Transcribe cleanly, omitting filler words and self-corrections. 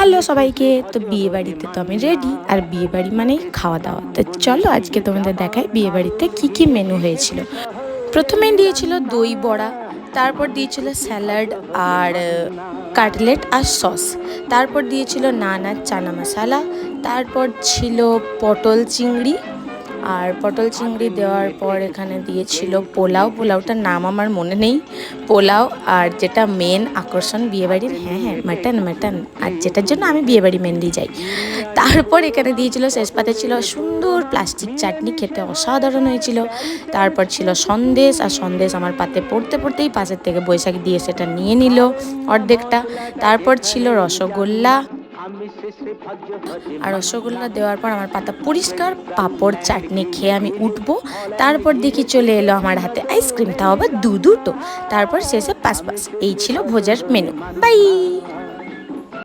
Hello সবাইকে। তো বিয়ে বাড়িতে তো আমি রেডি, আর বিয়ে বাড়ি মানেই খাওয়া দাওয়া। তো চলো আজকে তোমাদের দেখাই বিয়ে বাড়িতে কী কী মেনু হয়েছিল। প্রথমে দিয়েছিল দই বড়া, তারপর দিয়েছিল স্যালাড আর কাটলেট আর সস, তারপর দিয়েছিল নান আর চানা মশালা, তারপর ছিল পটল চিংড়ি। আর পটল চিংড়ি দেওয়ার পর এখানে দিয়েছিল পোলাও, পোলাওটার নাম আমার মনে নেই। পোলাও আর যেটা মেন আকর্ষণ বিয়েবাড়ির, হ্যাঁ হ্যাঁ, মাটন মাটন, আর যেটার জন্য আমি বিয়েবাড়ি মেনলি যাই। তারপর এখানে দিয়েছিল শেষ পাতে ছিল সুন্দর প্লাস্টিক চাটনি, খেতে অসাধারণ হয়েছিল। তারপর ছিল সন্দেশ, আর সন্দেশ আমার পাতে পড়তে পড়তেই পাশের থেকে বৈশাখী দিয়ে সেটা নিয়ে নিল অর্ধেকটা। তারপর ছিল রসগোল্লা, আর রসগোল্লা দেওয়ার পর আমার পাতা পরিষ্কার, পাঁপড় চাটনি খেয়ে আমি উঠবো। তারপর দেখি চলে এলো আমার হাতে আইসক্রিম, তাও আবার দুটো। তারপর শেষে পাস পাস। এই ছিল ভোজের মেনু। বাই।